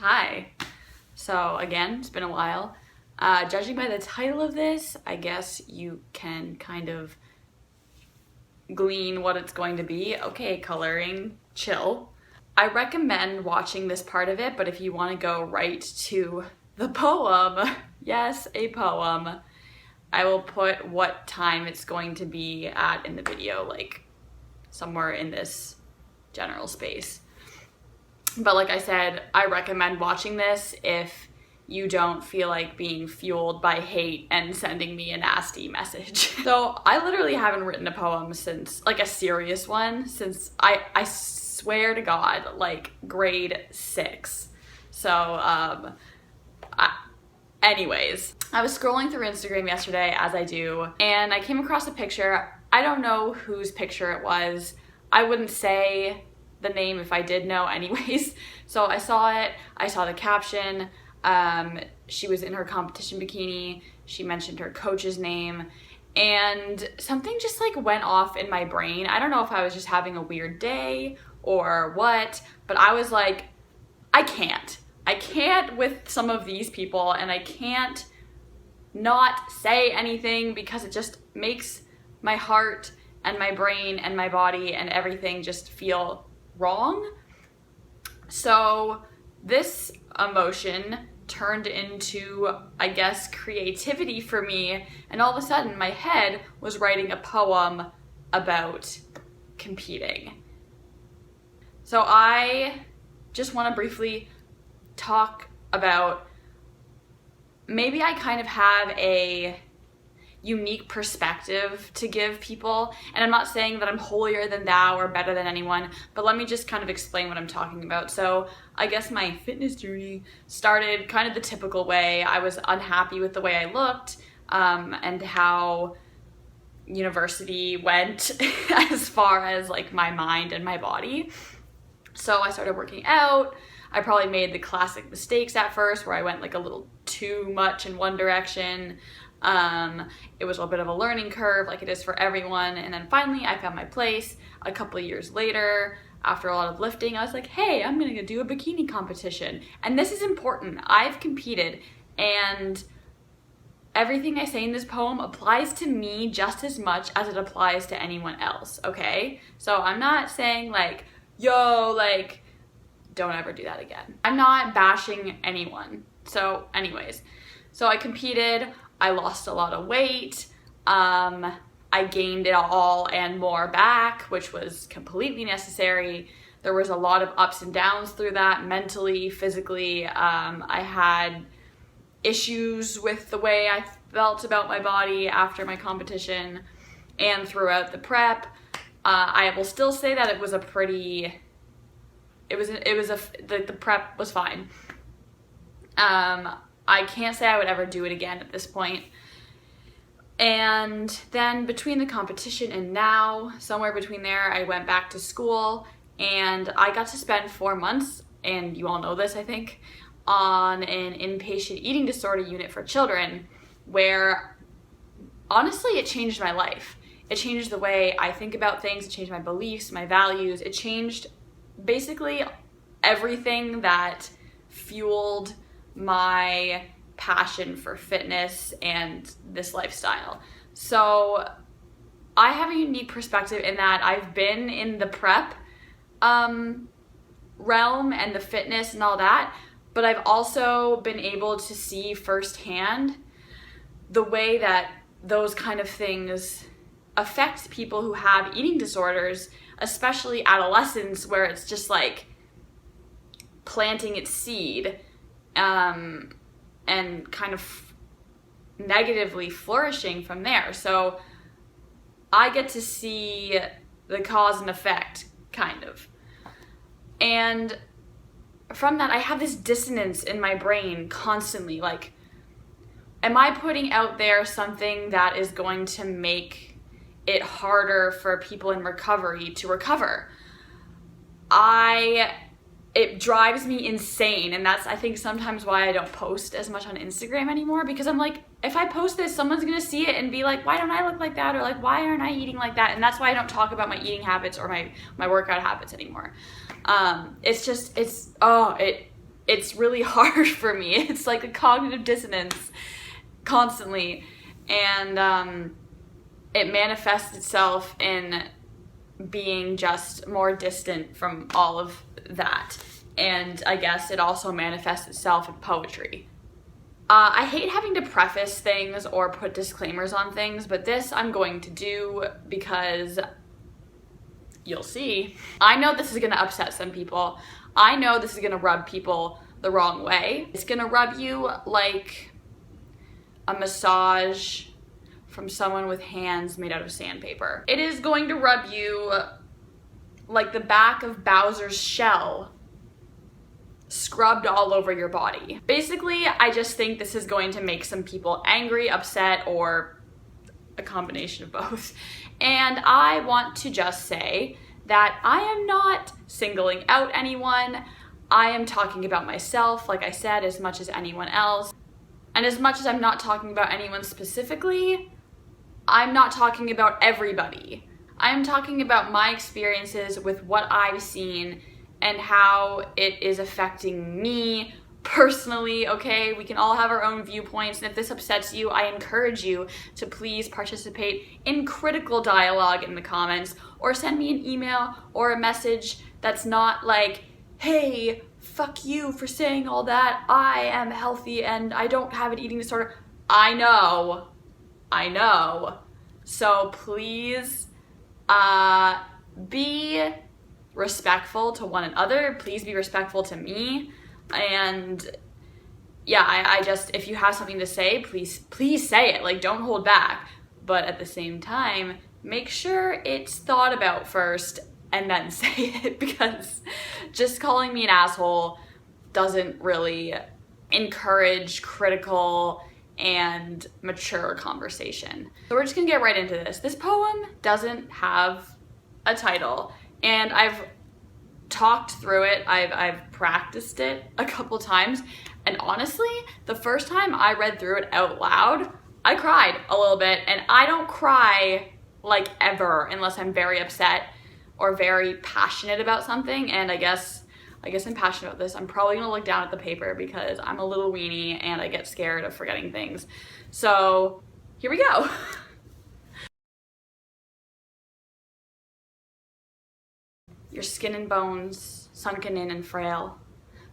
Hi. So again, it's been a while. Judging by the title of this, I guess you can kind of glean what it's going to be. Okay, coloring, chill. I recommend watching this part of it, but if you want to go right to the poem, yes, a poem, I will put what time it's going to be at in the video, like somewhere in this general space. But like I said, I recommend watching this if you don't feel like being fueled by hate and sending me a nasty message. So I literally haven't written a poem since, like a serious one, since I swear to God, like grade 6. So anyways, I was scrolling through Instagram yesterday, as I do, and I came across a picture. I don't know whose picture it was. I wouldn't say the name if I did know anyways. So I saw it, I saw the caption. She was in her competition bikini. She mentioned her coach's name, and something just like went off in my brain. I don't know if I was just having a weird day or what, but I was like, I can't with some of these people, and I can't not say anything because it just makes my heart and my brain and my body and everything just feel wrong. So this emotion turned into, I guess, creativity for me, and all of a sudden my head was writing a poem about competing. So I just want to briefly talk about, maybe I kind of have a unique perspective to give people, and I'm not saying that I'm holier than thou or better than anyone, but let me just kind of explain what I'm talking about. So I guess my fitness journey started kind of the typical way. I was unhappy with the way I looked and how university went as far as like my mind and my body. So I started working out. I probably made the classic mistakes at first where I went like a little too much in one direction. It was a little bit of a learning curve, like it is for everyone. And then finally I found my place a couple of years later. After a lot of lifting, I was like, hey, I'm gonna do a bikini competition. And this is important. I've competed, and everything I say in this poem applies to me just as much as it applies to anyone else, okay? So I'm not saying like, yo, like, don't ever do that again. I'm not bashing anyone. So anyways, so I competed. I lost a lot of weight. I gained it all and more back, which was completely necessary. There was a lot of ups and downs through that, mentally, physically. I had issues with the way I felt about my body after my competition and throughout the prep. I will still say that it was a pretty, the prep was fine. I can't say I would ever do it again at this point. And then between the competition and now, somewhere between there, I went back to school, and I got to spend 4 months, and you all know this, I think, on an inpatient eating disorder unit for children, where honestly it changed my life. It changed the way I think about things, it changed my beliefs, my values, it changed basically everything that fueled my passion for fitness and this lifestyle. So I have a unique perspective in that I've been in the prep realm and the fitness and all that, but I've also been able to see firsthand the way that those kind of things affect people who have eating disorders, especially adolescents, where it's just like planting its seed and kind of negatively flourishing from there. So I get to see the cause and effect, kind of. And from that, I have this dissonance in my brain constantly. Like, am I putting out there something that is going to make it harder for people in recovery to recover? It drives me insane, and that's, I think, sometimes why I don't post as much on Instagram anymore, because I'm like, if I post this, someone's gonna see it and be like, why don't I look like that? Or like, why aren't I eating like that? And that's why I don't talk about my eating habits or my workout habits anymore. It's just, it it's really hard for me. It's like a cognitive dissonance constantly, and it manifests itself in being just more distant from all of that. And I guess it also manifests itself in poetry. I hate having to preface things or put disclaimers on things, but this I'm going to do because you'll see. I know this is gonna upset some people. I know this is gonna rub people the wrong way. It's gonna rub you like a massage from someone with hands made out of sandpaper. It is going to rub you like the back of Bowser's shell scrubbed all over your body. Basically, I just think this is going to make some people angry, upset, or a combination of both. And I want to just say that I am not singling out anyone. I am talking about myself, like I said, as much as anyone else. And as much as I'm not talking about anyone specifically, I'm not talking about everybody. I'm talking about my experiences with what I've seen and how it is affecting me personally, okay? We can all have our own viewpoints, and if this upsets you, I encourage you to please participate in critical dialogue in the comments, or send me an email or a message that's not like, hey, fuck you for saying all that, I am healthy and I don't have an eating disorder. I know. So please be respectful to one another. Please be respectful to me. And yeah, I just, if you have something to say, please say it. Like, don't hold back. But at the same time, make sure it's thought about first and then say it, because just calling me an asshole doesn't really encourage critical and mature conversation. So we're just gonna get right into this. This poem doesn't have a title, and I've talked through it, I've practiced it a couple times, and honestly, the first time I read through it out loud, I cried a little bit, and I don't cry like ever unless I'm very upset or very passionate about something. And I guess I'm passionate about this. I'm probably gonna look down at the paper because I'm a little weenie and I get scared of forgetting things. So here we go. Your skin and bones sunken in and frail,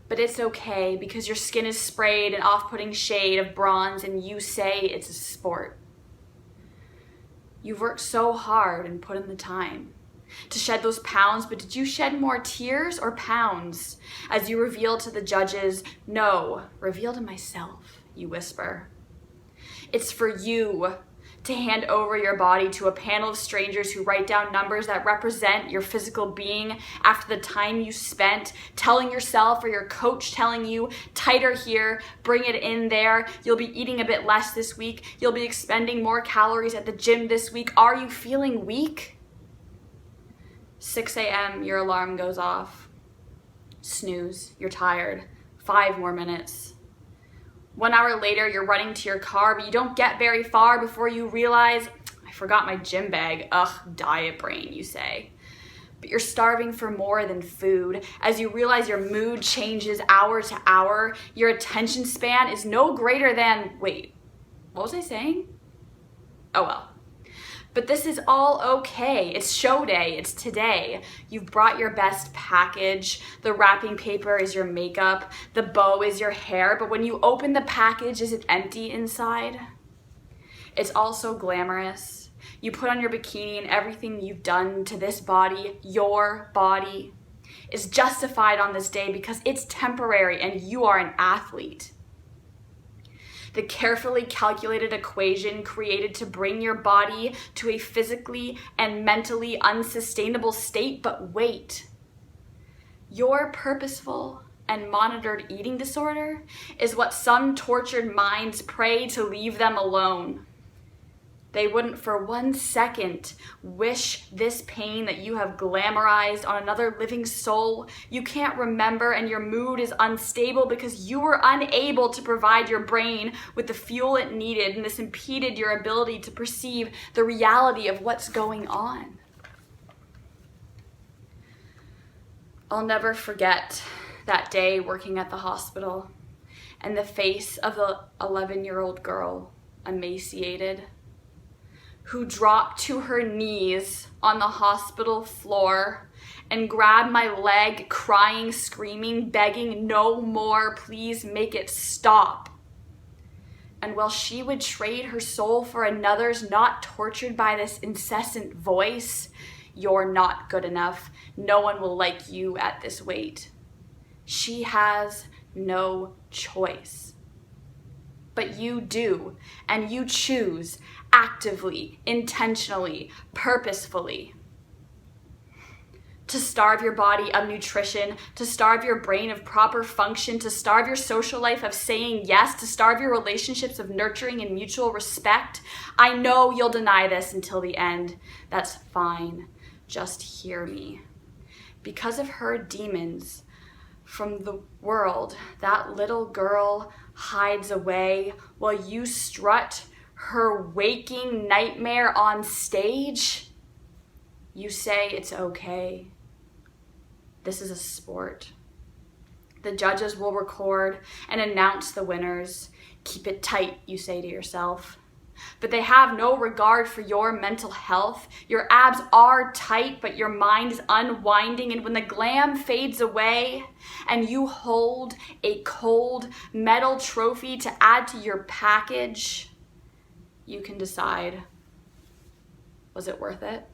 but it's okay because your skin is sprayed in off-putting shade of bronze and you say it's a sport. You've worked so hard and put in the time to shed those pounds, but did you shed more tears or pounds as you reveal to the judges? No, reveal to myself, you whisper. It's for you to hand over your body to a panel of strangers who write down numbers that represent your physical being after the time you spent telling yourself, or your coach telling you, tighter here, bring it in there, you'll be eating a bit less this week, you'll be expending more calories at the gym this week. Are you feeling weak? 6 a.m., your alarm goes off. Snooze, you're tired. 5 more minutes. 1 hour later, you're running to your car, but you don't get very far before you realize, I forgot my gym bag. Ugh, diet brain, you say. But you're starving for more than food. As you realize your mood changes hour to hour, your attention span is no greater than, wait, what was I saying? Oh well. But this is all okay. It's show day, it's today. You've brought your best package. The wrapping paper is your makeup. The bow is your hair. But when you open the package, is it empty inside? It's all so glamorous. You put on your bikini and everything you've done to this body, your body, is justified on this day because it's temporary and you are an athlete. The carefully calculated equation created to bring your body to a physically and mentally unsustainable state. But wait, your purposeful and monitored eating disorder is what some tortured minds pray to leave them alone. They wouldn't for 1 second wish this pain that you have glamorized on another living soul. You can't remember and your mood is unstable because you were unable to provide your brain with the fuel it needed, and this impeded your ability to perceive the reality of what's going on. I'll never forget that day working at the hospital, and the face of the 11-year-old girl, emaciated, who dropped to her knees on the hospital floor and grabbed my leg, crying, screaming, begging, "No more, please make it stop." And while she would trade her soul for another's, not tortured by this incessant voice, "You're not good enough. No one will like you at this weight," she has no choice. But you do, and you choose actively, intentionally, purposefully to starve your body of nutrition, to starve your brain of proper function, to starve your social life of saying yes, to starve your relationships of nurturing and mutual respect. I know you'll deny this until the end. That's fine. Just hear me. Because of her demons from the world, that little girl hides away while you strut her waking nightmare on stage. You say it's okay. This is a sport. The judges will record and announce the winners. Keep it tight, you say to yourself. But they have no regard for your mental health. Your abs are tight, but your mind is unwinding. And when the glam fades away and you hold a cold metal trophy to add to your package, you can decide, was it worth it?